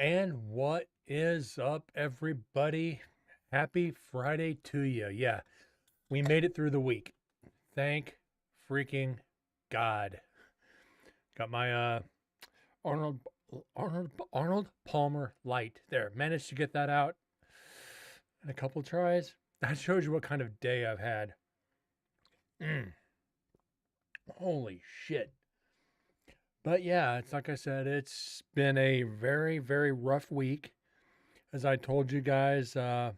And what is up, everybody? Happy Friday to you. Yeah, we made it through the week. Thank freaking God. Got my Arnold Arnold Palmer light there. Managed to get that out in a couple tries. That shows you what kind of day I've had. Mm, holy shit. But yeah, it's like I said, it's been a very, very rough week. As I told you guys, been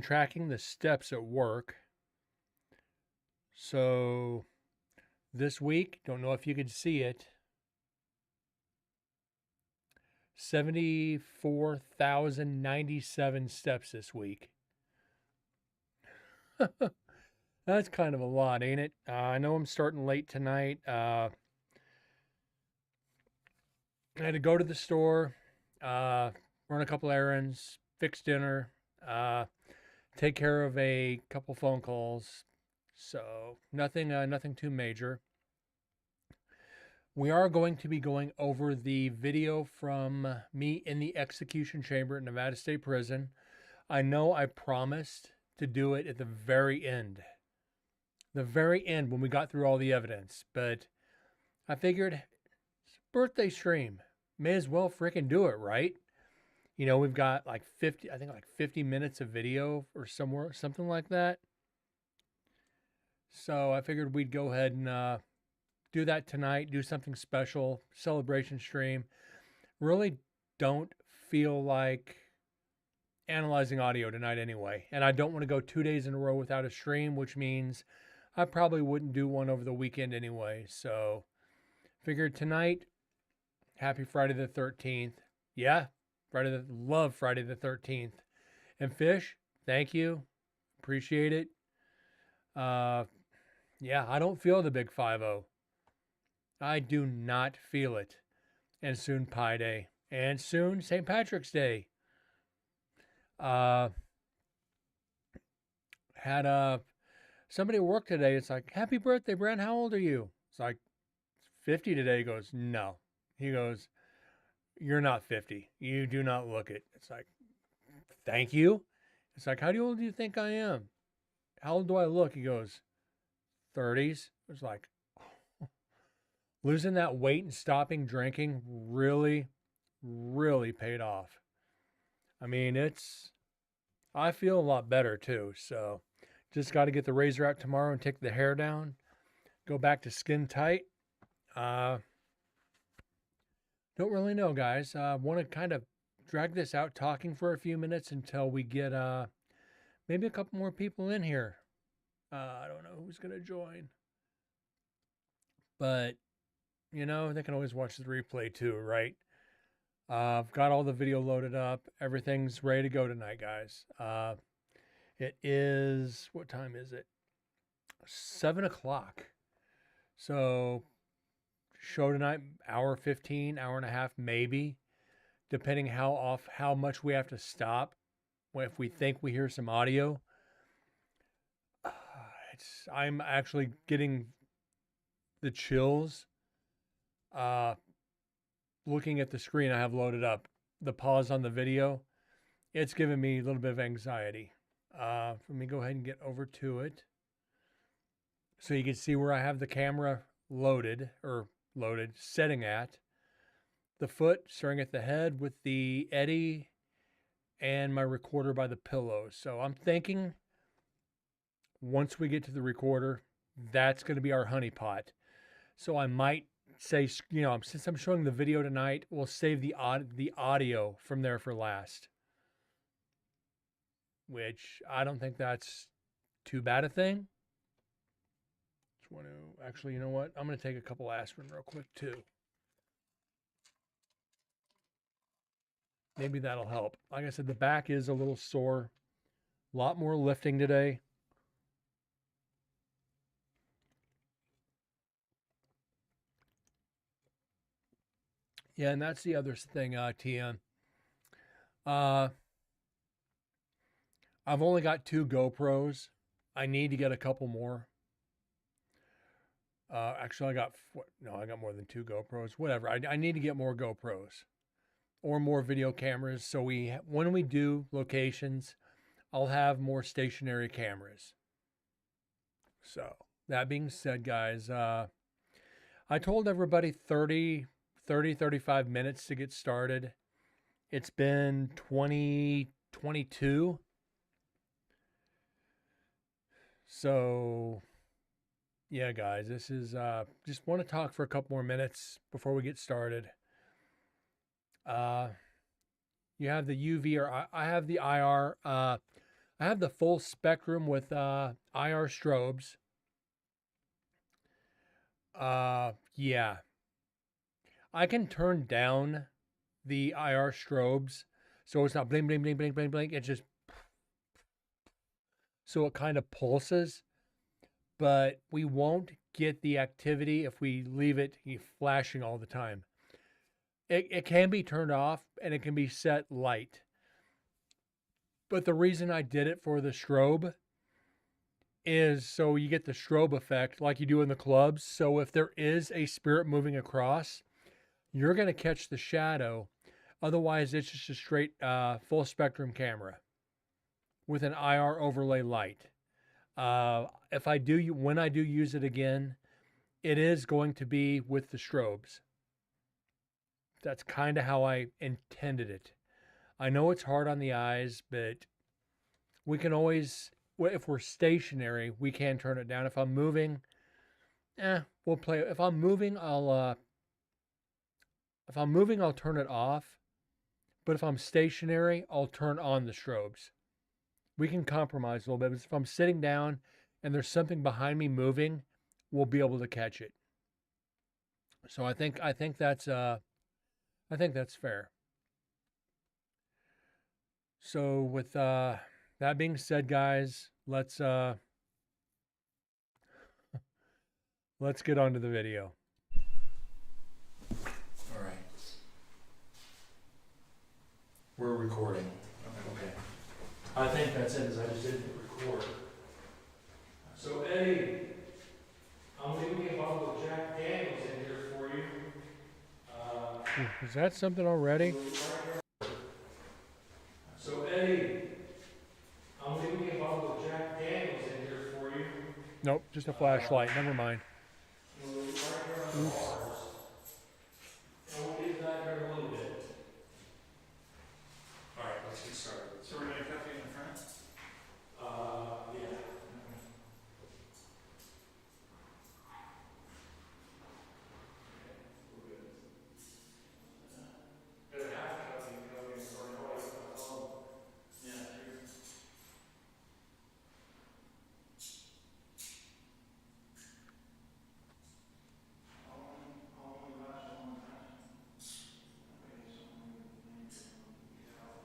tracking the steps at work. So this week, don't know if you could see it, 74,097 steps this week. That's kind of a lot, ain't it? I know I'm starting late tonight. I had to go to the store, uh, run a couple errands, fix dinner, uh, take care of a couple phone calls. So nothing too major. We are going to be going over the video from me in the execution chamber at Nevada State Prison. I know I promised to do it at the very end when we got through all the evidence, but I figured it's a birthday stream. May as well freaking do it, right? You know, we've got like 50, I think like 50 minutes of video or somewhere, something like that. So I figured we'd go ahead and do that tonight, do something special, celebration stream. Really don't feel like analyzing audio tonight anyway. And I don't want to go 2 days in a row without a stream, which means I probably wouldn't do one over the weekend anyway. So figured tonight, happy Friday the 13th. Yeah, love Friday the 13th. And Fish, thank you. Appreciate it. Uh yeah, I don't feel the big 5-0. I do not feel it. And soon Pi Day. And soon St. Patrick's Day. Uh, had somebody at work today. It's like, happy birthday, Brent. How old are you? It's like 50 today. He goes, no. He goes, you're not 50. You do not look it. It's like, thank you. It's like, how old do you think I am? How old do I look? He goes, 30s. It's like, losing that weight and stopping drinking really, really paid off. I mean, I feel a lot better too. So just got to get the razor out tomorrow and take the hair down, go back to skin tight. Uh, don't really know, guys. Want to kind of drag this out talking for a few minutes until we get maybe a couple more people in here. I don't know who's going to join, but you know, they can always watch the replay too, right? I've got all the video loaded up. Everything's ready to go tonight, guys. It is, what time is it? 7 o'clock. So, show tonight, hour 15, hour and a half, maybe, depending how much we have to stop. If we think we hear some audio, I'm actually getting the chills. Looking at the screen I have loaded up, the pause on the video, it's giving me a little bit of anxiety. Let me go ahead and get over to it. So you can see where I have the camera loaded, setting at. The foot starting at the head with the eddy and my recorder by the pillow. So I'm thinking once we get to the recorder, that's going to be our honeypot. So I might say, you know, since I'm showing the video tonight, we'll save the audio from there for last. Which I don't think that's too bad a thing. Just want to actually, you know what? I'm going to take a couple aspirin real quick too. Maybe that'll help. Like I said, the back is a little sore. A lot more lifting today. Yeah, and that's the other thing, TM. Uh, I've only got 2 GoPros. I need to get a couple more. Actually, I got more than 2 GoPros. Whatever. I need to get more GoPros. or more video cameras. So when we do locations, I'll have more stationary cameras. So that being said, guys, I told everybody 35 minutes to get started. It's been 2022. So yeah, guys, this is just want to talk for a couple more minutes before we get started. You have the UV, or I have the IR. I have the full spectrum with IR strobes. Yeah, I can turn down the IR strobes so it's not bling bling bling bling bling bling. It just, so it kind of pulses, but we won't get the activity if we leave it flashing all the time. It can be turned off and it can be set light. But the reason I did it for the strobe is so you get the strobe effect like you do in the clubs. So if there is a spirit moving across, you're going to catch the shadow. Otherwise, it's just a straight full spectrum camera with an IR overlay light. If I do, when I do use it again, it is going to be with the strobes. That's kind of how I intended it. I know it's hard on the eyes, but we can always, if we're stationary, we can turn it down. If I'm moving, we'll play. If I'm moving, I'll turn it off. But if I'm stationary, I'll turn on the strobes. We can compromise a little bit. But if I'm sitting down and there's something behind me moving, we'll be able to catch it. So I think that's fair. So with that being said, guys, let's get on to the video. All right. We're recording. Okay. I think that's it, as I just didn't record. So Eddie, I'm leaving a bottle of Jack Daniels in here for you. Is that something already? So Eddie, I'm leaving a bottle of Jack Daniels in here for you. Nope, just a flashlight. Never mind. Oops. And we'll get to that here in a little bit. All right, let's get started. So we're going to coffee in the front? Yeah. Better have a coffee or no, I put my phone. Yeah, sure. How long last? Okay, so I'm going to get out.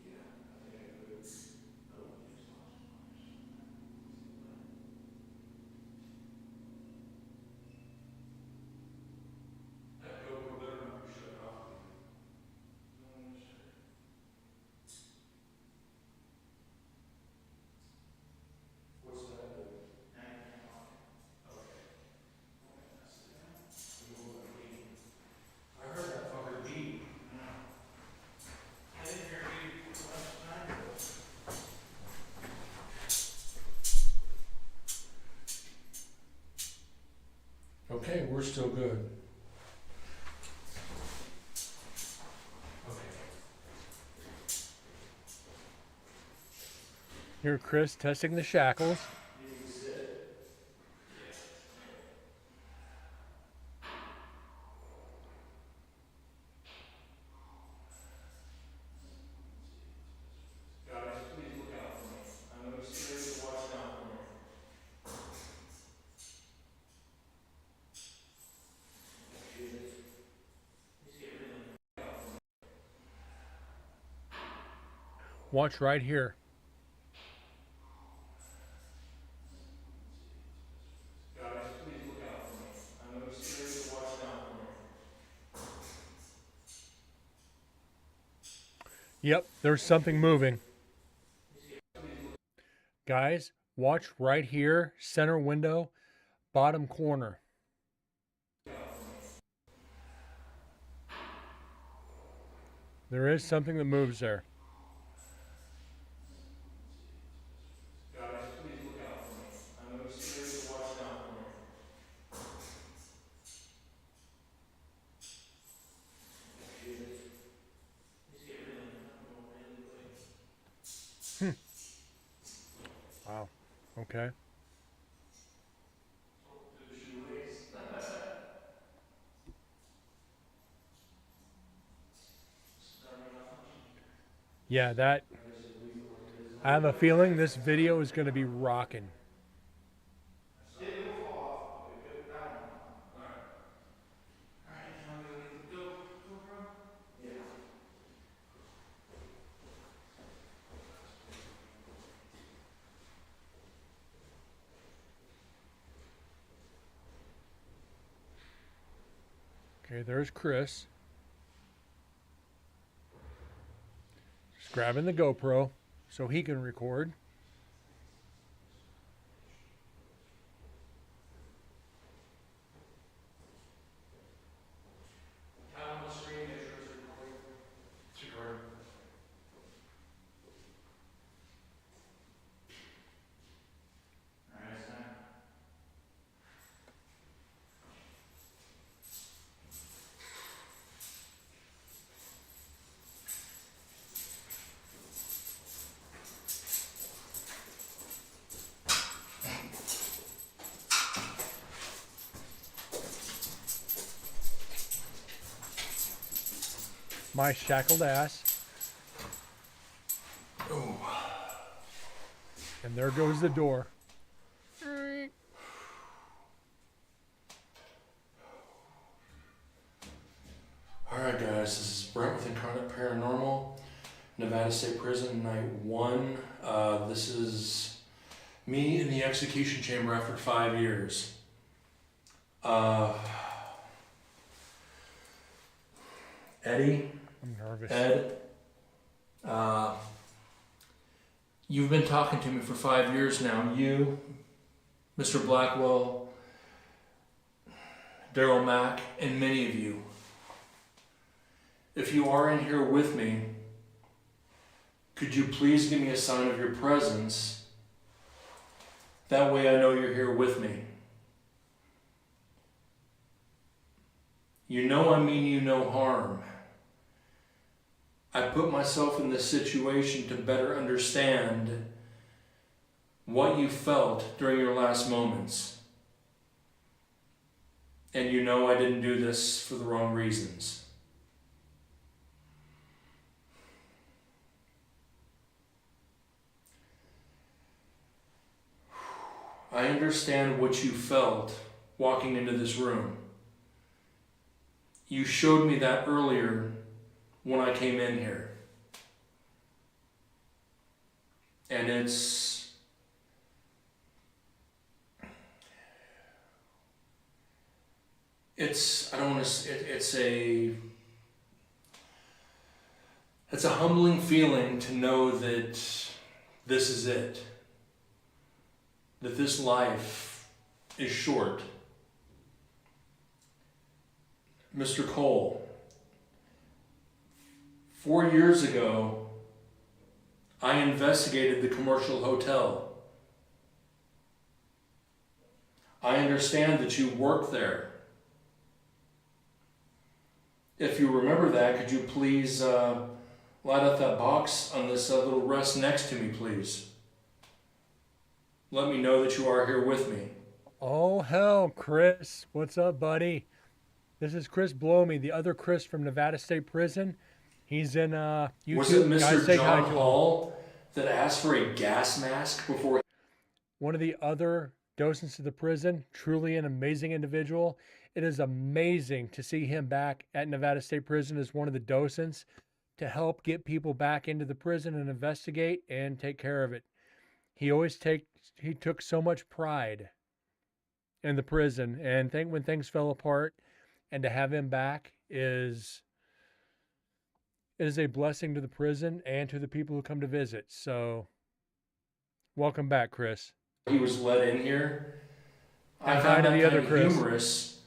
Yeah, I think I could. Oh, just lost one or something. That GoPro better not be shut off. No, sure. What's that do? Now you can't talk. Okay. Okay, that's the down. I heard that fucker beep. No. I didn't hear you last time. Okay, we're still good. Okay. Here, Chris, testing the shackles. Guys, please look out for me. I'm going to be serious to watch down for me. Watch right here. Guys, please look out for me. I'm going to be serious to watch down for me. Yep, there's something moving. Guys, watch right here, center window, bottom corner. There is something that moves there. Guys, please look out for me. I know you're scared, so watch down for me. Wow. Okay. Do the shoelace. Yeah, that. I have a feeling this video is going to be rocking. It will fall off. Okay, good. That one. Alright. Alright, now we gotta get the GoPro. Yeah. Okay, there's Chris. Just grabbing the GoPro so he can record. Tap on the screen, make sure it's recording. It's recording. Alright, it's time. My shackled ass. And there goes the door. Alright guys, this is Brent with Incarnate Paranormal, Nevada State Prison, night 1. This is me in the execution chamber after 5 years. Eddie, I'm nervous. Ed, you've been talking to me for 5 years now. You, Mr. Blackwell, Daryl Mack, and many of you. If you are in here with me, could you please give me a sign of your presence? That way I know you're here with me. You know I mean you no harm. I put myself in this situation to better understand what you felt during your last moments. And you know I didn't do this for the wrong reasons. I understand what you felt walking into this room. You showed me that earlier when I came in here. And it's I don't want to, it's a humbling feeling to know that this is it. That this life is short. Mr. Cole, 4 years ago, I investigated the commercial hotel. I understand that you work there. If you remember that, could you please light up that box on this little rest next to me, please? Let me know that you are here with me. Oh, hell, Chris. What's up, buddy? This is Chris Blomey, the other Chris from Nevada State Prison. He's in YouTube. Was it Guys, Mr. say hi John to him. Hall that asked for a gas mask before? One of the other docents of the prison, truly an amazing individual. It is amazing to see him back at Nevada State Prison as one of the docents to help get people back into the prison and investigate and take care of it. He took so much pride in the prison, and when things fell apart, and to have him back is a blessing to the prison and to the people who come to visit. So, welcome back, Chris. He was let in here. I Hi found to that the kind other of Chris. humorous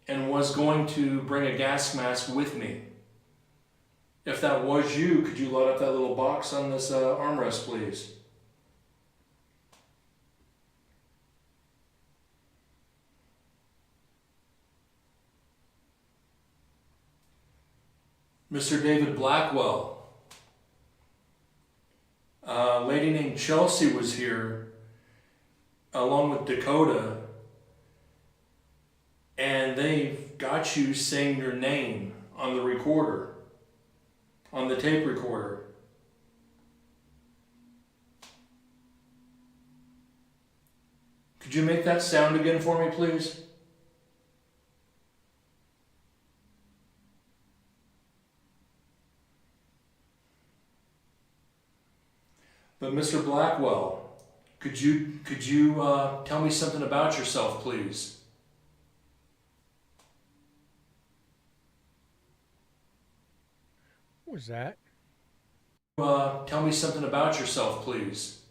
and was going to bring a gas mask with me. If that was you, could you light up that little box on this armrest, please? Mr. David Blackwell. A lady named Chelsea was here, along with Dakota, and they've got you saying your name on the recorder, on the tape recorder. Could you make that sound again for me, please? But Mr. Blackwell, could you tell me something about yourself, please? What was that? Tell me something about yourself, please.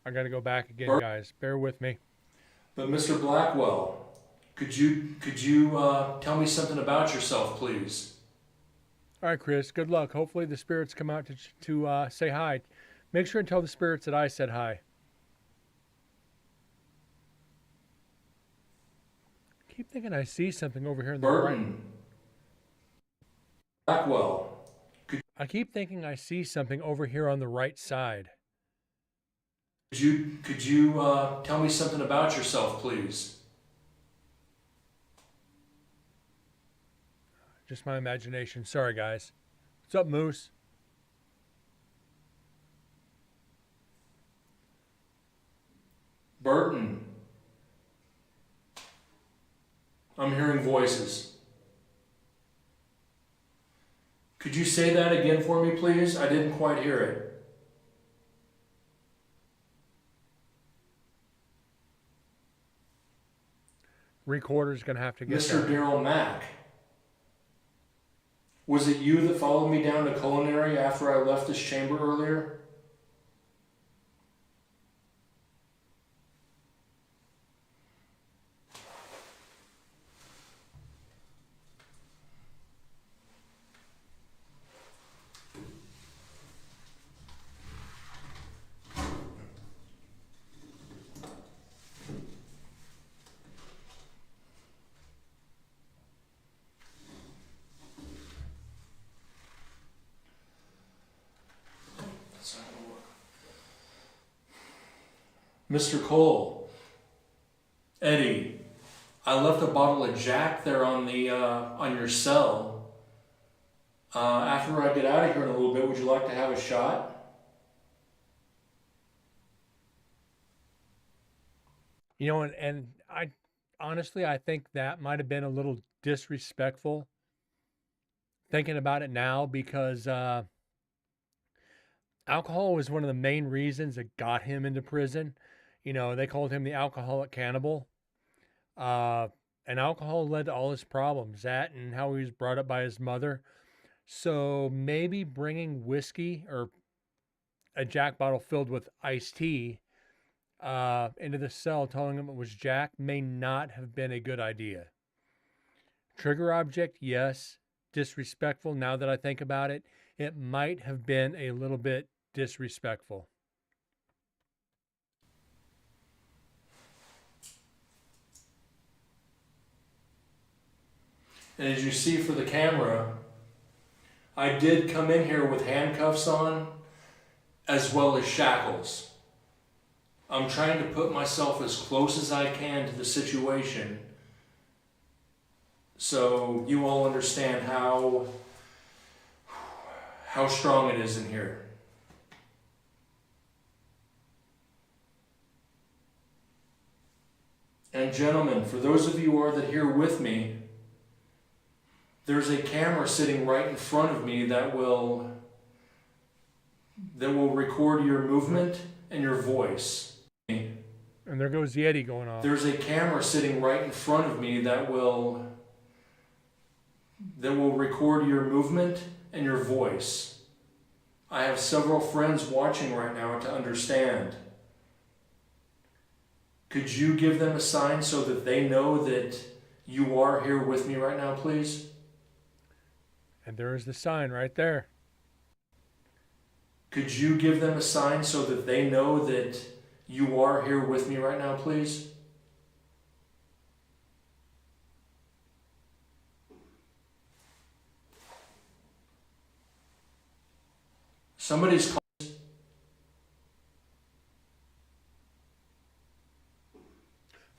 I got to go back again, guys. Bear with me. But Mr. Blackwell, could you tell me something about yourself, please? All right, Chris. Good luck. Hopefully the spirits come out to say hi. Make sure and tell the spirits that I said hi. Keep thinking I see something over here in the right. Burton. Blackwell. I keep thinking I see something over here on the right side. Could you tell me something about yourself, please? Just my imagination. Sorry, guys. What's up, Moose? Burton. I'm hearing voices. Could you say that again for me, please? I didn't quite hear it. Recorder's going to have to get Mr. that. Daryl Mack. Was it you that followed me down to culinary after I left this chamber earlier? Mr. Cole, Eddie, I left a bottle of Jack there on the on your cell. After I get out of here in a little bit, would you like to have a shot? You know, and I honestly, I think that might have been a little disrespectful thinking about it now, because alcohol was one of the main reasons that got him into prison. You know, they called him the alcoholic cannibal. And alcohol led to all his problems, that and how he was brought up by his mother. So maybe bringing whiskey or a Jack bottle filled with iced tea into the cell, telling him it was Jack, may not have been a good idea. Trigger object, yes. Disrespectful, now that I think about it. It might have been a little bit disrespectful. And as you see for the camera, I did come in here with handcuffs on as well as shackles. I'm trying to put myself as close as I can to the situation so you all understand how strong it is in here. And gentlemen, for those of you who are here with me, there's a camera sitting right in front of me that will record your movement and your voice. And there goes the Eddie going off. There's a camera sitting right in front of me that will record your movement and your voice. I have several friends watching right now to understand. Could you give them a sign so that they know that you are here with me right now, please? And there is the sign right there. Could you give them a sign so that they know that you are here with me right now, please? Somebody's calling.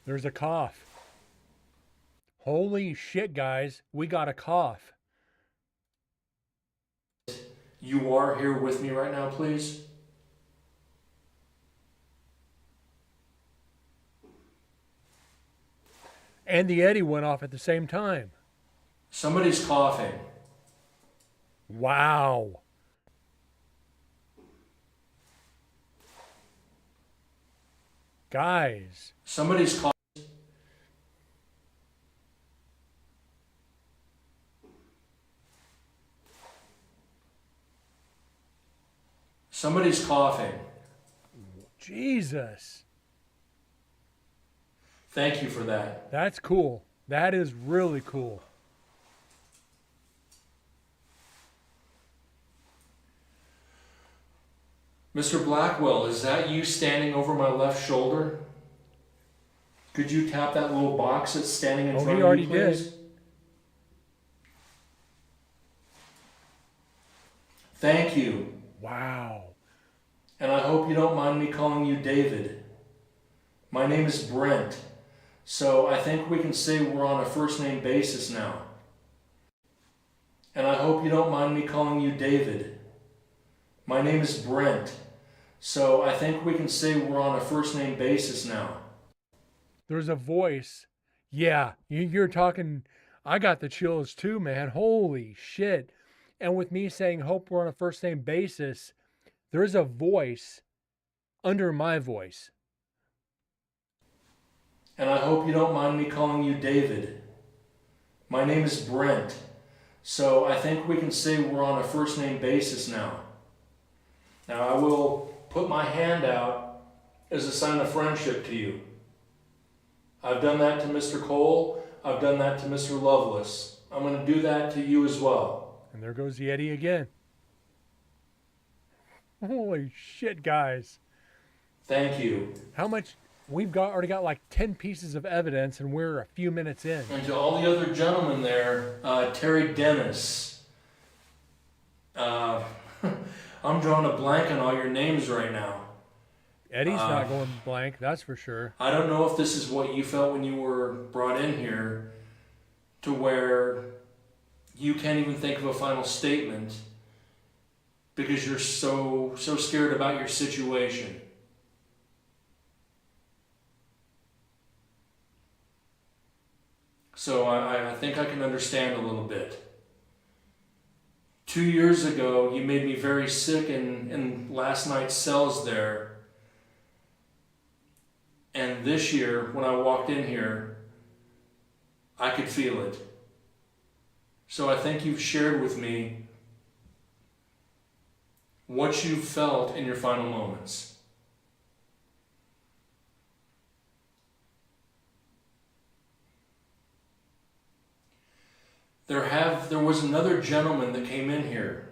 There's a cough. Holy shit, guys. We got a cough. You are here with me right now, please? And the Eddie went off at the same time. Somebody's coughing. Wow. Guys. Somebody's coughing. Somebody's coughing. Jesus. Thank you for that. That's cool. That is really cool. Mr. Blackwell, is that you standing over my left shoulder? Could you tap that little box that's standing in front of you, already please? did. Thank you. Wow. And I hope you don't mind me calling you David. My name is Brent, so I think we can say we're on a first name basis now. And I hope you don't mind me calling you David. My name is Brent, so I think we can say we're on a first name basis now. There's a voice. Yeah, you're talking. I got the chills too, man. Holy shit. And with me saying, hope we're on a first name basis, there's a voice under my voice. And I hope you don't mind me calling you David. My name is Brent, so I think we can say we're on a first name basis now. Now I will put my hand out as a sign of friendship to you. I've done that to Mr. Cole. I've done that to Mr. Lovelace. I'm going to do that to you as well. And there goes the Eddie again. Holy shit, guys. Thank you. How much? We've already got like 10 pieces of evidence and we're a few minutes in. And to all the other gentlemen there, Terry Dennis. I'm drawing a blank on all your names right now. Eddie's not going blank, that's for sure. I don't know if this is what you felt when you were brought in here, to where you can't even think of a final statement because you're so scared about your situation. So I think I can understand a little bit. 2 years ago, you made me very sick in last night's cells there. And this year, when I walked in here, I could feel it. So I think you've shared with me what you felt in your final moments. There was another gentleman that came in here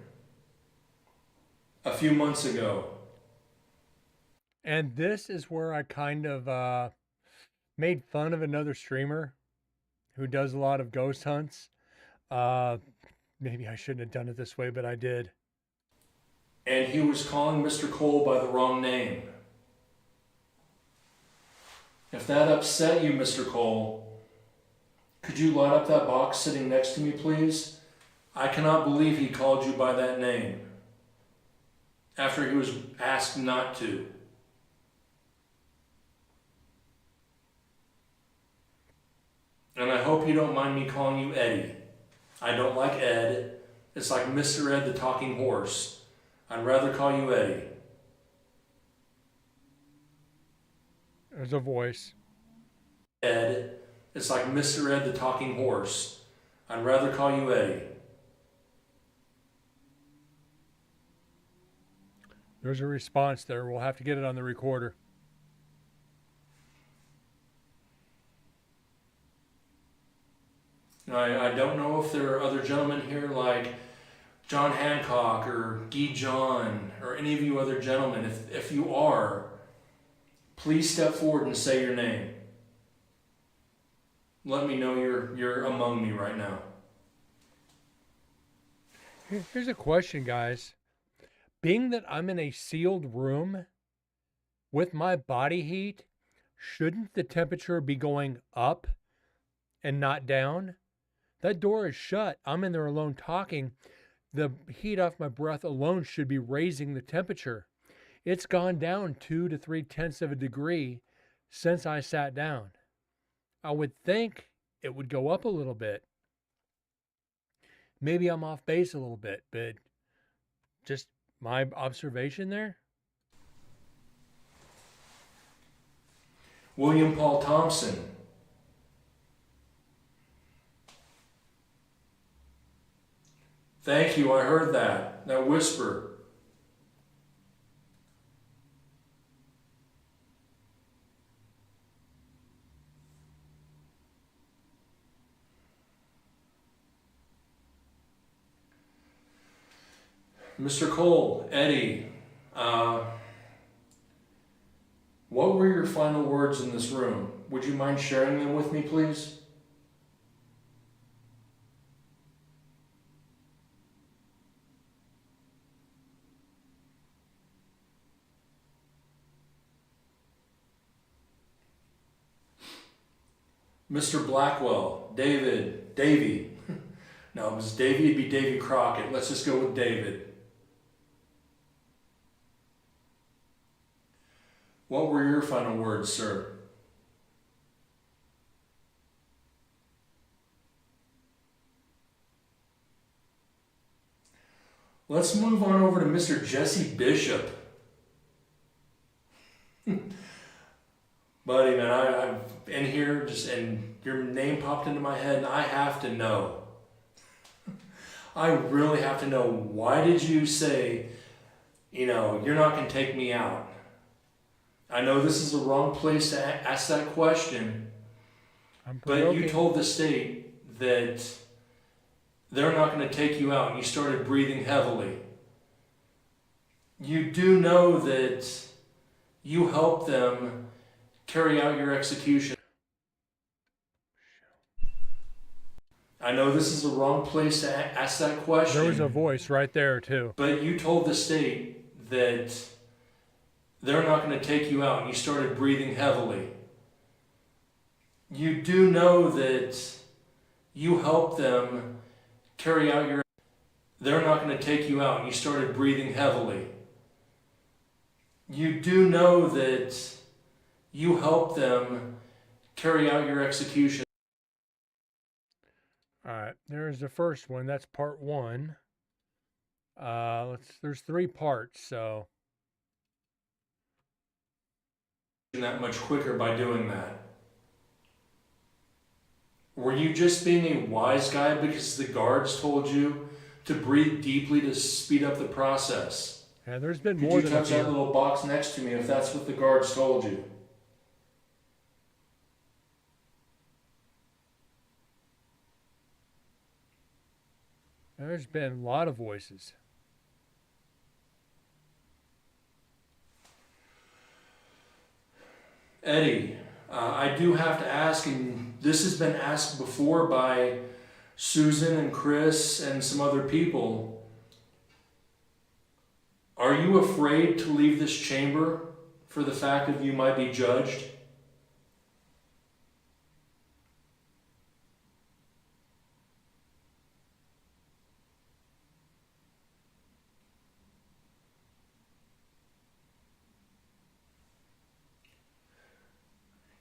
a few months ago. And this is where I kind of made fun of another streamer who does a lot of ghost hunts. Maybe I shouldn't have done it this way, but I did. And he was calling Mr. Cole by the wrong name. If that upset you, Mr. Cole, could you light up that box sitting next to me, please? I cannot believe he called you by that name after he was asked not to. And I hope you don't mind me calling you Eddie. I don't like Ed. It's like Mr. Ed the Talking Horse. I'd rather call you Eddie. There's a voice. Ed. It's like Mr. Ed the Talking Horse. I'd rather call you Eddie. There's a response there. We'll have to get it on the recorder. I don't know if there are other gentlemen here like John Hancock or Guy John or any of you other gentlemen. If you are, please step forward and say your name. Let me know you're among me right now. Here's a question, guys. Being that I'm in a sealed room with my body heat, shouldn't the temperature be going up and not down? That door is shut. I'm in there alone talking. The heat off my breath alone should be raising the temperature. It's gone down 2 to 3/10 of a degree since I sat down. I would think it would go up a little bit. Maybe I'm off base a little bit, but just my observation there. William Paul Thompson. Thank you, I heard that. That whisper. Mr. Cole, Eddie, what were your final words in this room? Would you mind sharing them with me, please? Mr. Blackwell, Davy. No, it was Davy, it'd be Davy Crockett. Let's just go with David. What were your final words, sir? Let's move on over to Mr. Jesse Bishop. Buddy, man, I'm in here and your name popped into my head and I have to know. I really have to know, why did you say, you're not going to take me out? I know this is the wrong place to ask that question, but you told the state that they're not going to take you out and you started breathing heavily. You do know that you helped them carry out your execution. I know this is the wrong place to ask that question. There was a voice right there, too. But you told the state that they're not going to take you out and you started breathing heavily. You do know that you helped them carry out your... They're not going to take you out and you started breathing heavily. You do know that you helped them carry out your execution. All right, there's the first one. That's part one. There's 3 parts, so that much quicker by doing that. Were you just being a wise guy because the guards told you to breathe deeply to speed up the process? Yeah, there's been Could more you than touch that little box next to me if that's what the guards told you? There's been a lot of voices. Eddie, I do have to ask, and this has been asked before by Susan and Chris and some other people. Are you afraid to leave this chamber for the fact that you might be judged?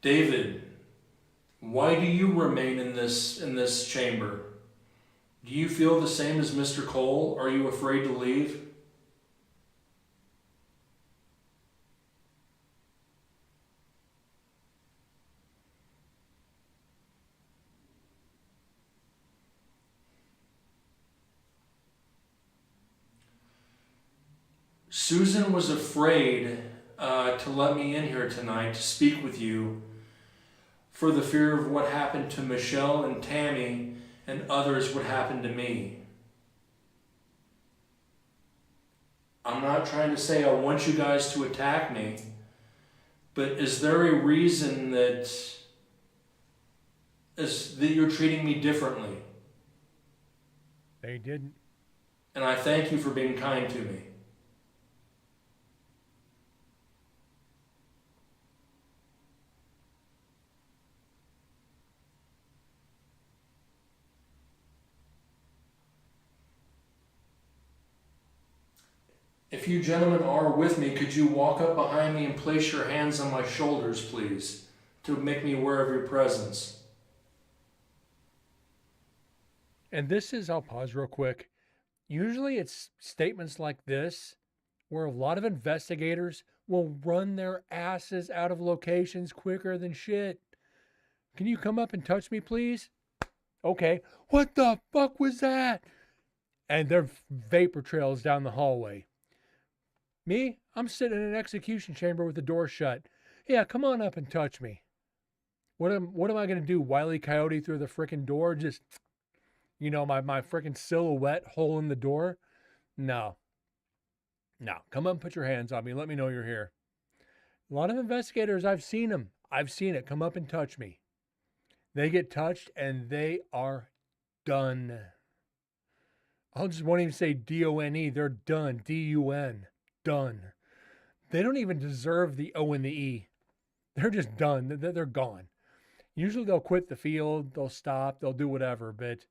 David, why do you remain in this chamber? Do you feel the same as Mr. Cole? Are you afraid to leave? Susan was afraid to let me in here tonight to speak with you for the fear of what happened to Michelle and Tammy and others would happen to me. I'm not trying to say I want you guys to attack me, but is there a reason that you're treating me differently? They didn't. And I thank you for being kind to me. If you gentlemen are with me, could you walk up behind me and place your hands on my shoulders, please, to make me aware of your presence? And this is, I'll pause real quick. Usually it's statements like this where a lot of investigators will run their asses out of locations quicker than shit. Can you come up and touch me, please? Okay. What the fuck was that? And there are vapor trails down the hallway. Me, I'm sitting in an execution chamber with the door shut. Yeah, come on up and touch me. What am I going to do? Wile E. Coyote through the freaking door? Just, my freaking silhouette hole in the door? No. No. Come up and put your hands on me. Let me know you're here. A lot of investigators, I've seen them. I've seen it. Come up and touch me. They get touched and they are done. I just won't even say D-O-N-E. They're done. D-U-N. Done. They don't even deserve the O and the E. They're just done. They're gone. Usually they'll quit the field. They'll stop. They'll do whatever. But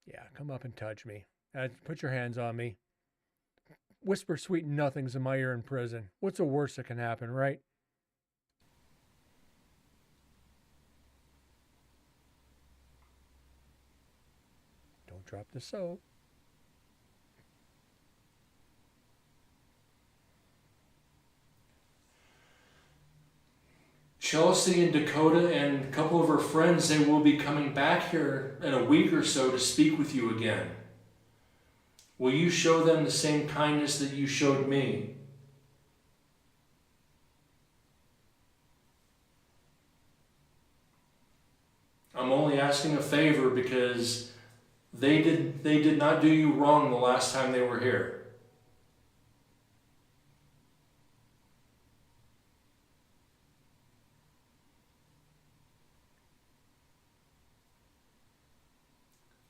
yeah, come up and touch me. Put your hands on me. Whisper sweet nothings in my ear in prison. What's the worst that can happen, right? Don't drop the soap. Chelsea and Dakota and a couple of her friends, they will be coming back here in a week or so to speak with you again. Will you show them the same kindness that you showed me? I'm only asking a favor because they did not do you wrong the last time they were here.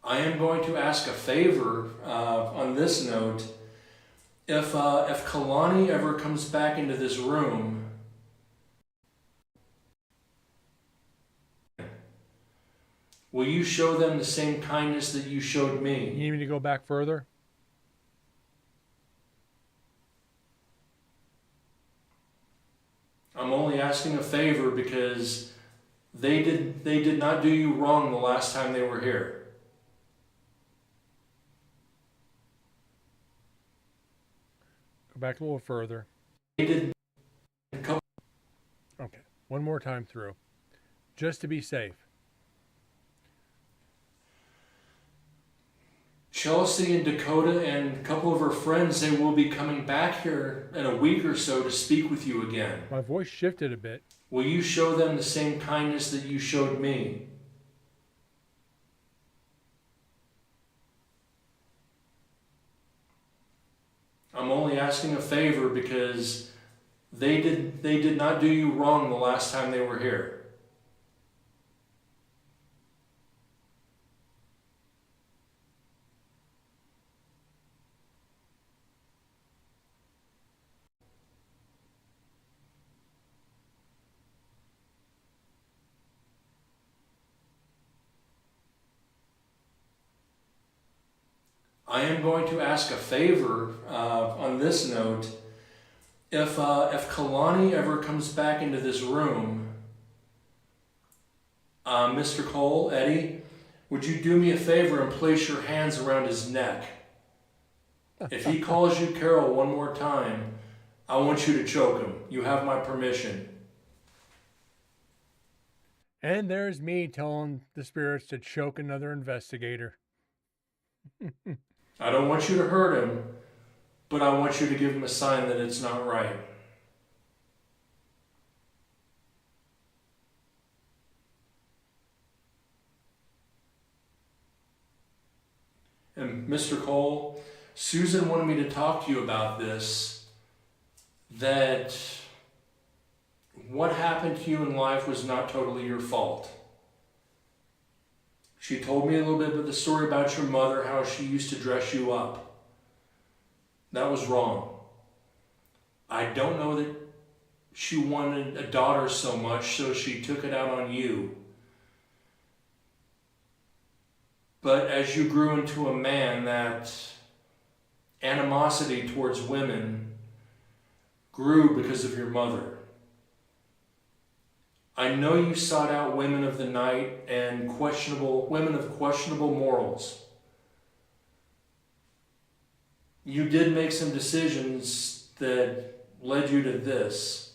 I am going to ask a favor on this note. If Kalani ever comes back into this room, will you show them the same kindness that you showed me? You need me to go back further? I'm only asking a favor because they did not do you wrong the last time they were here. Go back a little further. They did Okay, one more time through. Just to be safe. Chelsea and Dakota and a couple of her friends, they will be coming back here in a week or so to speak with you again. My voice shifted a bit. Will you show them the same kindness that you showed me? I'm only asking a favor because they did not do you wrong the last time they were here. I am going to ask a favor on this note. If Kalani ever comes back into this room, Mr. Cole, Eddie, would you do me a favor and place your hands around his neck? If he calls you Carol one more time, I want you to choke him. You have my permission. And there's me telling the spirits to choke another investigator. I don't want you to hurt him, but I want you to give him a sign that it's not right. And Mr. Cole, Susan wanted me to talk to you about this, that what happened to you in life was not totally your fault. She told me a little bit of the story about your mother, how she used to dress you up. That was wrong. I don't know that she wanted a daughter so much, so she took it out on you. But as you grew into a man, that animosity towards women grew because of your mother. I know you sought out women of the night and women of questionable morals. You did make some decisions that led you to this.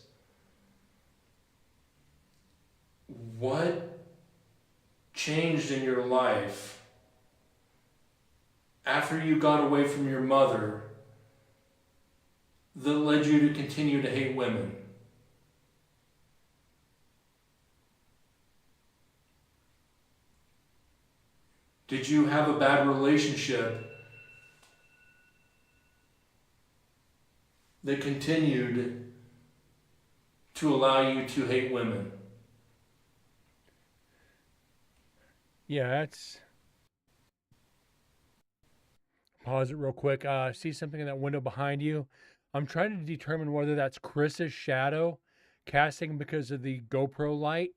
What changed in your life after you got away from your mother that led you to continue to hate women? Did you have a bad relationship that continued to allow you to hate women? Yeah, that's. Pause it real quick. See something in that window behind you? I'm trying to determine whether that's Chris's shadow casting because of the GoPro light.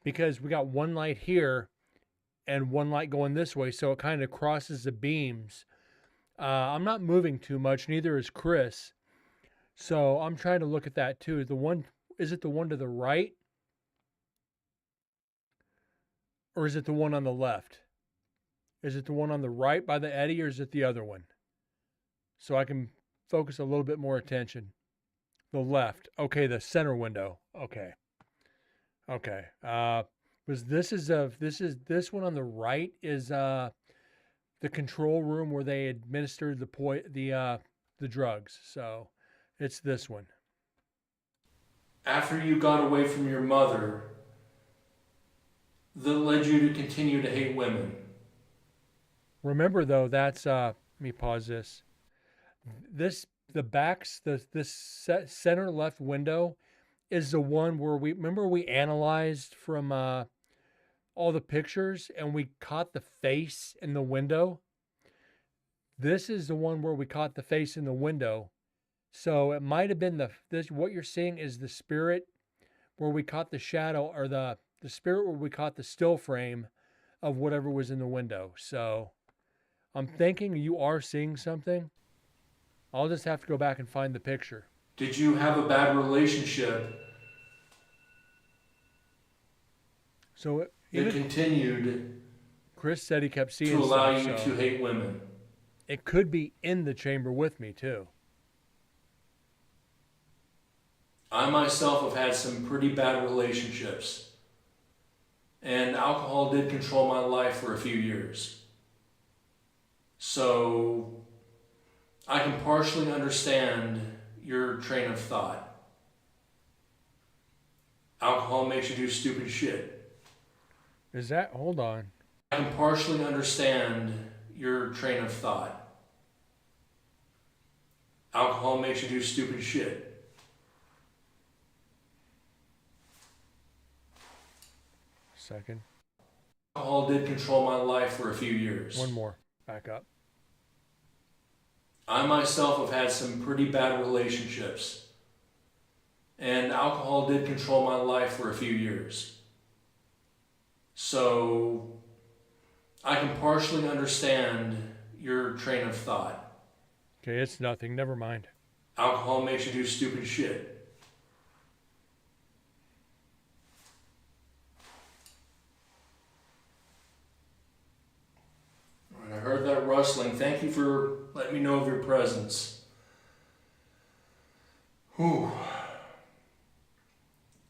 Because we got one light here and one light going this way, so it kind of crosses the beams. I'm not moving too much, neither is Chris. So I'm trying to look at that too. Is it the one to the right? Or is it the one on the left? Is it the one on the right by the eddy, or is it the other one? So I can focus a little bit more attention. The left. Okay, the center window. Okay. This one on the right is the control room where they administered the drugs. So it's this one. After you got away from your mother that led you to continue to hate women? Remember though, that's let me pause this. This center left window is the one where we analyzed from all the pictures and we caught the face in the window. This is the one where we caught the face in the window. So it might have been what you're seeing is the spirit where we caught the shadow, or the spirit where we caught the still frame of whatever was in the window. So I'm thinking you are seeing something. I'll just have to go back and find the picture. Did you have a bad relationship So that continued Chris said he kept seeing to allow stuff, you to hate women? It could be in the chamber with me too. I myself have had some pretty bad relationships, and alcohol did control my life for a few years. So I can partially understand your train of thought. Alcohol makes you do stupid shit. Hold on. I can partially understand your train of thought. Alcohol makes you do stupid shit. Second. Alcohol did control my life for a few years. One more. Back up. I myself have had some pretty bad relationships, and alcohol did control my life for a few years. So I can partially understand your train of thought. Okay, it's nothing. Never mind. Alcohol makes you do stupid shit. I heard that rustling. Thank you for letting me know of your presence. Whew.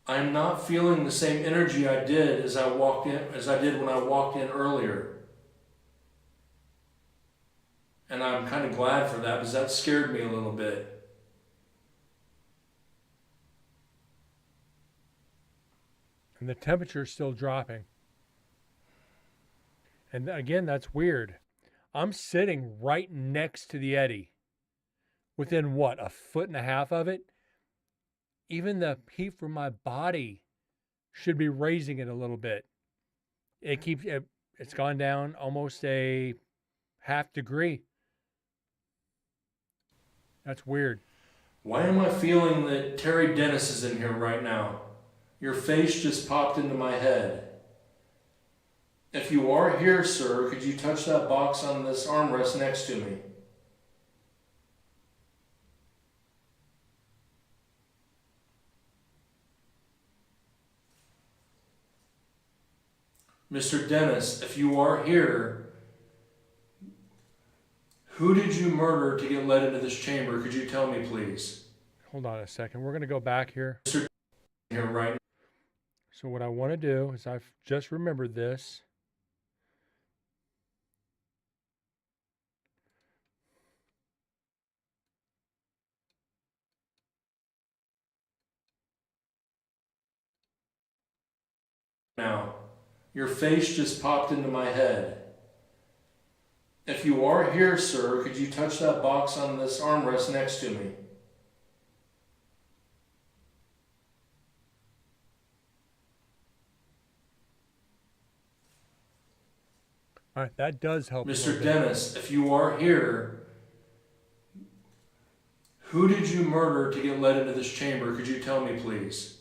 I'm not feeling the same energy I did as I did when I walked in earlier. And I'm kind of glad for that because that scared me a little bit. And the temperature's still dropping. And again, that's weird. I'm sitting right next to the eddy, within what, a foot and a half of it? Even the heat from my body should be raising it a little bit. It's gone down almost a half degree. That's weird. Why am I feeling that Terry Dennis is in here right now? Your face just popped into my head. If you are here, sir, could you touch that box on this armrest next to me? Mr. Dennis, if you are here, who did you murder to get led into this chamber? Could you tell me, please? Hold on a second. We're going to go back here. Mr. Here, right? So what I want to do is I've just remembered this. Now, your face just popped into my head. If you are here, sir, could you touch that box on this armrest next to me? All right, that does help. Mr. Dennis, if you are here, who did you murder to get led into this chamber? Could you tell me, please?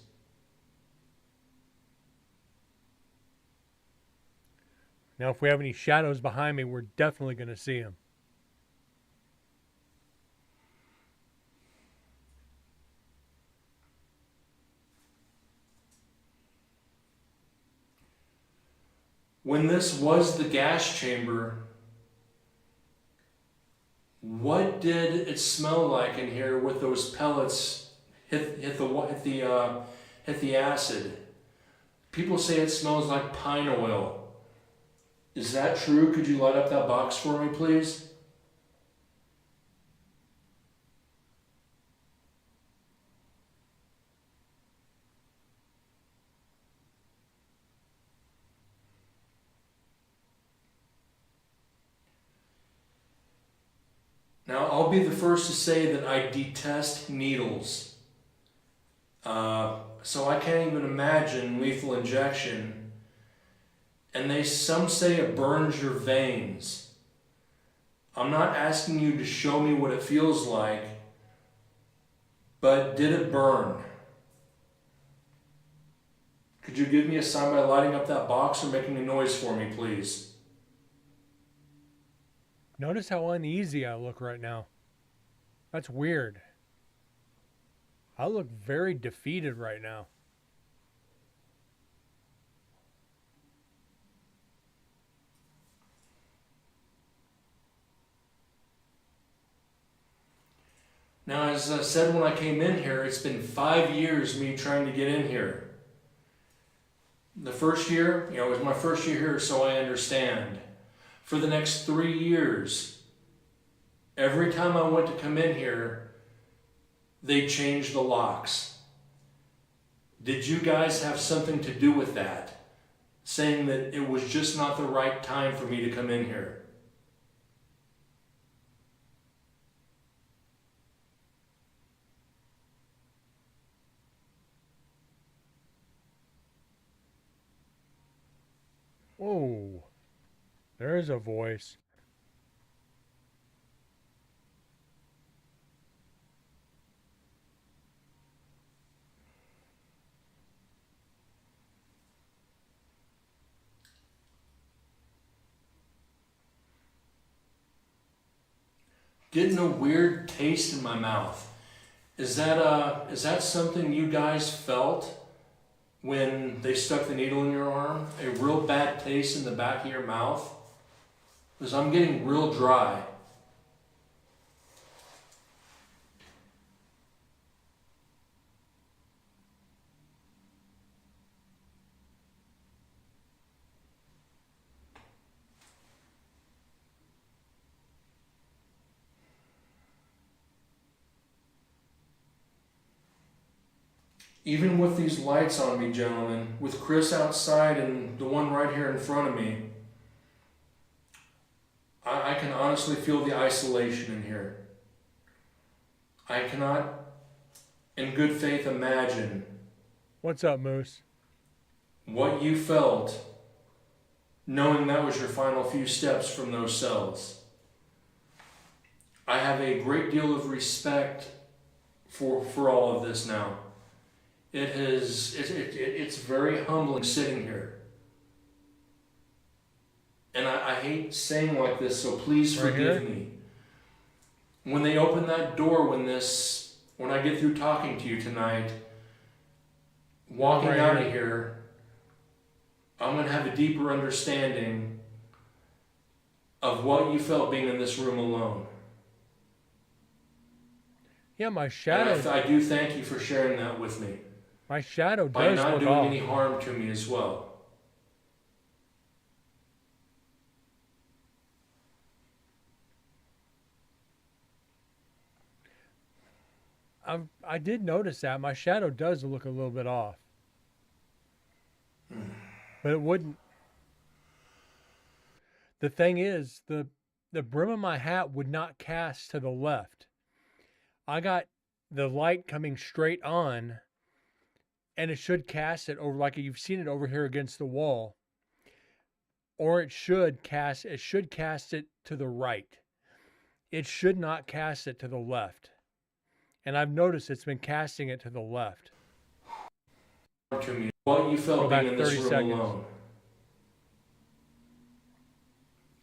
Now, if we have any shadows behind me, we're definitely going to see them. When this was the gas chamber, what did it smell like in here with those pellets hit the acid? People say it smells like pine oil. Is that true? Could you light up that box for me, please? Now, I'll be the first to say that I detest needles. So I can't even imagine lethal injection. And some say it burns your veins. I'm not asking you to show me what it feels like, but did it burn? Could you give me a sign by lighting up that box or making a noise for me, please? Notice how uneasy I look right now. That's weird. I look very defeated right now. Now, as I said when I came in here, it's been 5 years me trying to get in here. The first year, it was my first year here, so I understand. For the next 3 years, every time I went to come in here, they changed the locks. Did you guys have something to do with that? Saying that it was just not the right time for me to come in here? Whoa. There's a voice. Getting a weird taste in my mouth. Is that something you guys felt when they stuck the needle in your arm? A real bad taste in the back of your mouth? Because I'm getting real dry. Even with these lights on me, gentlemen, with Chris outside and the one right here in front of me, I can honestly feel the isolation in here. I cannot, in good faith, imagine What's up, Moose? what you felt knowing that was your final few steps from those cells. I have a great deal of respect for all of this now. It's very humbling sitting here. And I hate saying like this, so please Right forgive here? me. When they open that door, when I get through talking to you tonight, walking Right out here. of here, I'm going to have a deeper understanding of what you felt being in this room alone. Yeah, my And shadow. I do thank you for sharing that with me. My shadow By does not look doing off. any harm to me as well. I did notice that my shadow does look a little bit off, but it wouldn't. The thing is, the brim of my hat would not cast to the left. I got the light coming straight on, and it should cast it over like you've seen it over here against the wall, or it should cast it to the right. It should not cast it to the left. And I've noticed it's been casting it to the left. To me, what you For felt about being in this 30 room seconds. alone.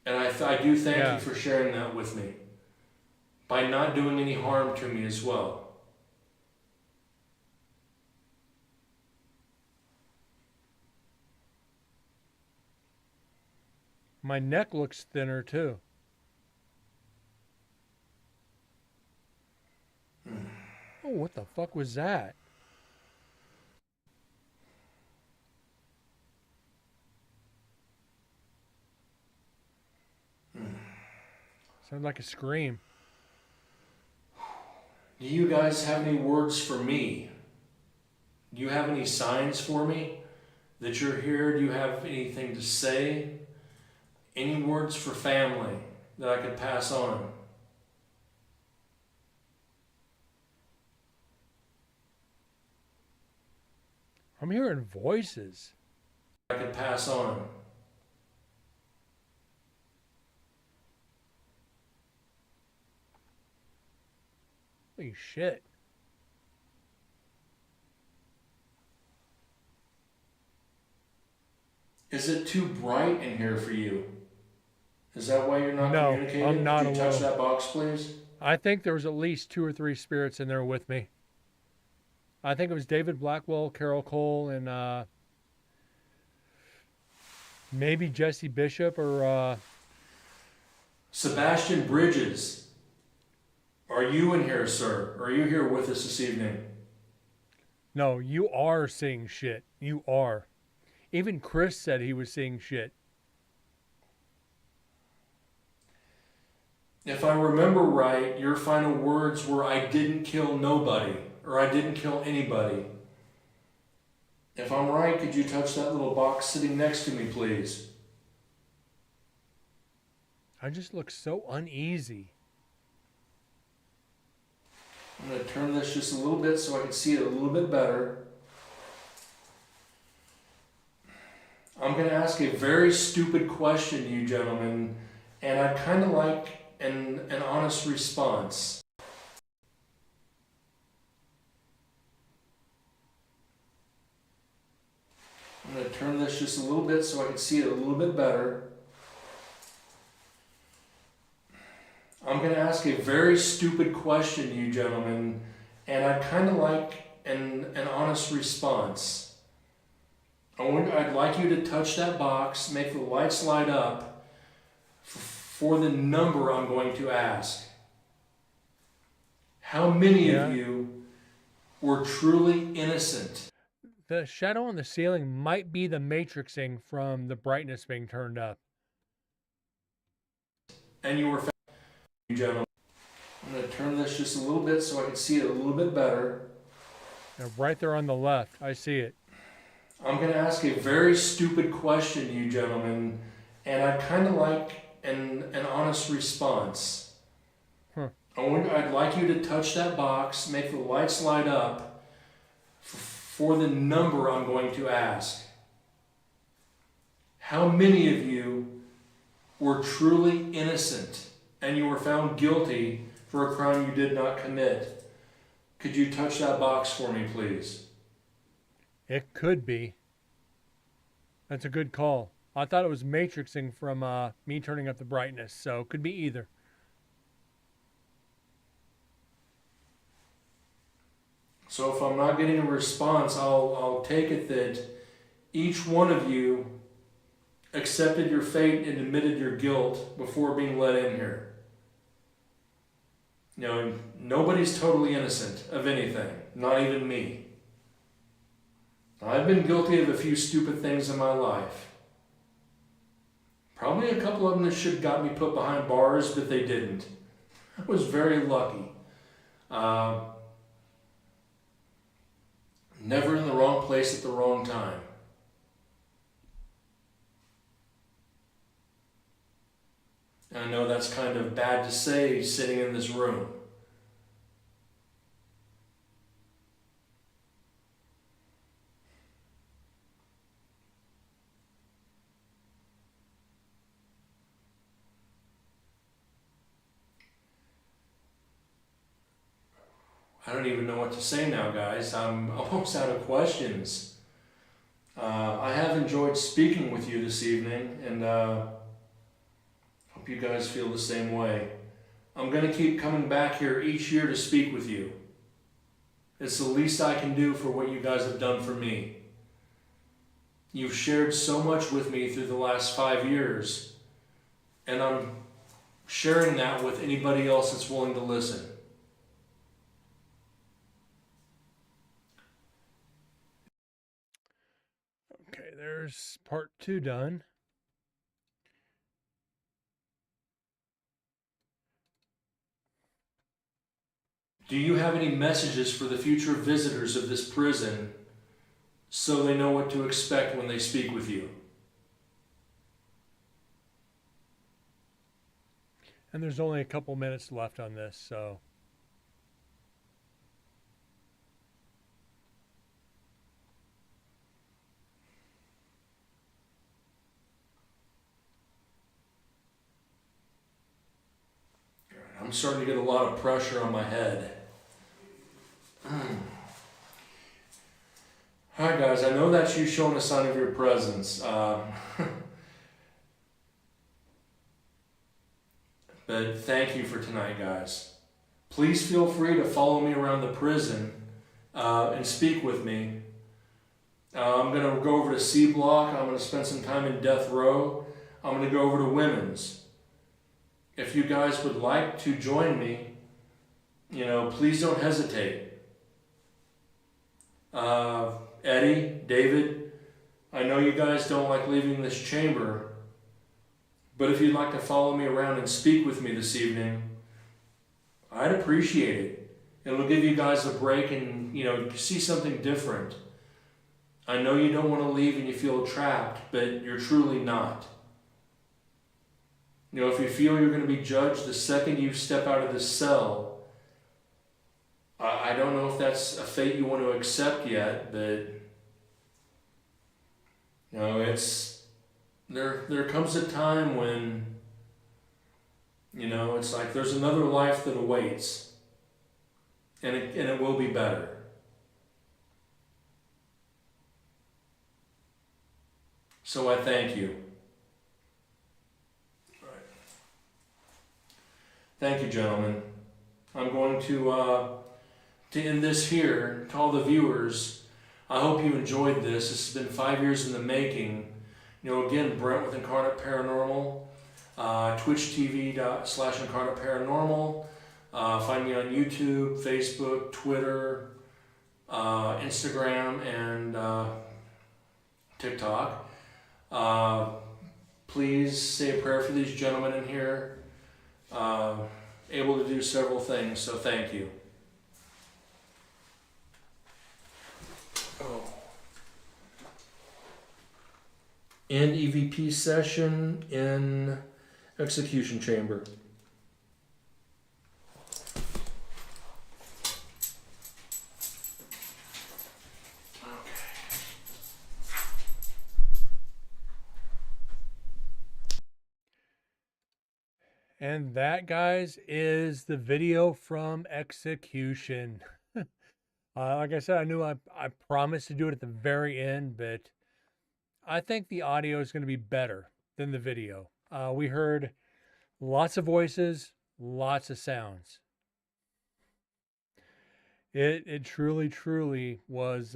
And I do thank Yeah. you for sharing that with me. By not doing any harm to me as well. My neck looks thinner too. Oh, what the fuck was that? Sounded like a scream. Do you guys have any words for me? Do you have any signs for me that you're here? Do you have anything to say? Any words for family that I could pass on? I'm hearing voices. I could pass on. Holy shit. Is it too bright in here for you? Is that why you're not No, communicating? I'm not Could you touch alone. that box, please? I think there was at least 2 or 3 spirits in there with me. I think it was David Blackwell, Carol Cole, and maybe Jesse Bishop or Sebastian Bridges. Are you in here, sir? Are you here with us this evening? no, you are seeing shit. You are. Even Chris said he was seeing shit. If I remember right, your final words were, I didn't kill nobody, or I didn't kill anybody. If I'm right, could you touch that little box sitting next to me, please? I just look so uneasy. I'm going to turn this just a little bit so I can see it a little bit better. I'm going to ask a very stupid question, you gentlemen, and I'd kind of like an honest response. I'm going to turn this just a little bit so I can see it a little bit better. I'm going to ask a very stupid question, you gentlemen, and I'd kind of like an honest response. I'd like you to touch that box, make the lights light up for the number I'm going to ask. How many of you were truly innocent? The shadow on the ceiling might be the matrixing from the brightness being turned up. And you were, you gentlemen. I'm going to turn this just a little bit so I can see it a little bit better. Right there on the left. I see it. I'm going to ask a very stupid question, you gentlemen, and I'd kind of like an honest response. I'd like you to touch that box, make the lights light up for the number I'm going to ask. How many of you were truly innocent and you were found guilty for a crime you did not commit? Could you touch that box for me, please? It could be. That's a good call. I thought it was matrixing from me turning up the brightness, so it could be either. So if I'm not getting a response, I'll take it that each one of you accepted your fate and admitted your guilt before being let in here. You know, nobody's totally innocent of anything, not even me. I've been guilty of a few stupid things in my life. Probably a couple of them that should have got me put behind bars, but they didn't. I was very lucky. Never in the wrong place at the wrong time. And I know that's kind of bad to say sitting in this room. I don't even know what to say now, guys. I'm almost out of questions. I have enjoyed speaking with you this evening, and hope you guys feel the same way. I'm going to keep coming back here each year to speak with you. It's the least I can do for what you guys have done for me. You've shared so much with me through the last 5 years, and I'm sharing that with anybody else that's willing to listen. Okay, there's part 2 done. Do you have any messages for the future visitors of this prison so they know what to expect when they speak with you? And there's only a couple minutes left on this, so... I'm starting to get a lot of pressure on my head. Hi guys, I know that's you showing a sign of your presence. But thank you for tonight, guys. Please feel free to follow me around the prison and speak with me. I'm going to go over to C Block. I'm going to spend some time in Death Row. I'm going to go over to Women's. If you guys would like to join me, you know, please don't hesitate. Eddie, David, I know you guys don't like leaving this chamber, but if you'd like to follow me around and speak with me this evening, I'd appreciate it. It'll give you guys a break and, you know, see something different. I know you don't want to leave and you feel trapped, but you're truly not. You know, if you feel you're going to be judged the second you step out of this cell, I don't know if that's a fate you want to accept yet, but, you know, it's, there comes a time when, you know, it's like there's another life that awaits, and it will be better. So I thank you. Thank you, gentlemen. I'm going to end this here. To all the viewers, I hope you enjoyed this. This has been 5 years in the making. You know, again, Brent with Incarnate Paranormal, twitch.tv/Incarnate Paranormal. Find me on YouTube, Facebook, Twitter, Instagram, and TikTok. Please say a prayer for these gentlemen in here. Able to do several things, so thank you. End EVP session in execution chamber. And that, guys, is the video from execution. Like I said, I promised to do it at the very end, but I think the audio is going to be better than the video. We heard lots of voices, lots of sounds. It truly was.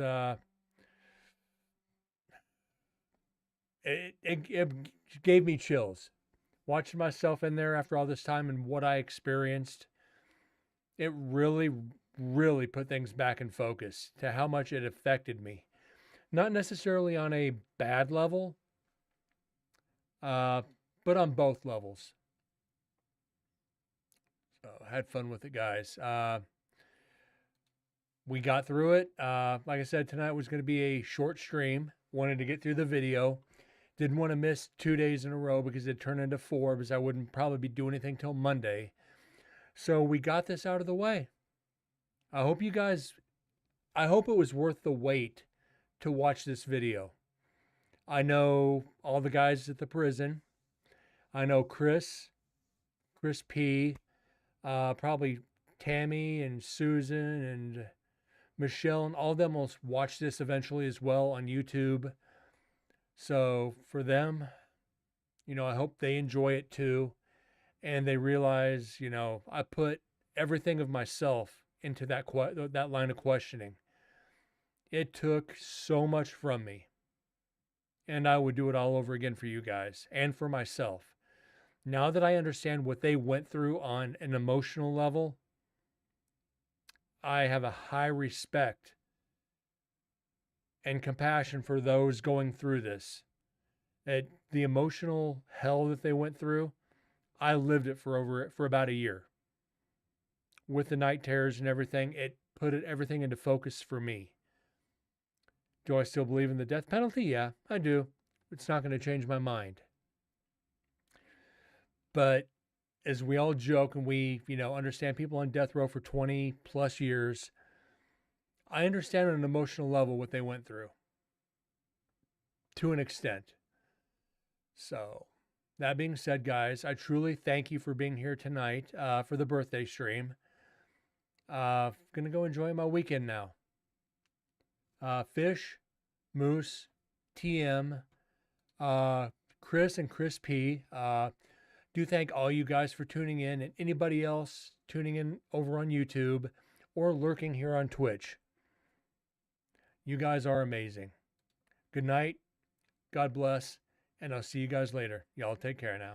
It gave me chills watching myself in there after all this time and what I experienced. It really put things back in focus to how much it affected me. Not necessarily on a bad level, but on both levels. So I had fun with it, guys. We got through it. Like I said, tonight was going to be a short stream. Wanted to get through the video. Didn't want to miss 2 days in a row because it turned into 4 because I wouldn't probably be doing anything till Monday. So we got this out of the way. I hope it was worth the wait to watch this video. I know all the guys at the prison. I know Chris P, probably Tammy and Susan and Michelle, and all of them will watch this eventually as well on YouTube. So for them, I hope they enjoy it too. And they realize, I put everything of myself into that line of questioning. It took so much from me. And I would do it all over again for you guys and for myself. Now that I understand what they went through on an emotional level, I have a high respect and compassion for those going through this. The emotional hell that they went through, I lived it for about a year. With the night terrors and everything, it put everything into focus for me. Do I still believe in the death penalty? Yeah, I do. It's not going to change my mind. But as we all joke and we, understand people on death row for 20 plus years, I understand on an emotional level what they went through to an extent. So that being said, guys, I truly thank you for being here tonight for the birthday stream. Gonna go enjoy my weekend now. Fish, Moose, TM, Chris and Chris P. Do thank all you guys for tuning in, and anybody else tuning in over on YouTube or lurking here on Twitch. You guys are amazing. Good night. God bless. And I'll see you guys later. Y'all take care now.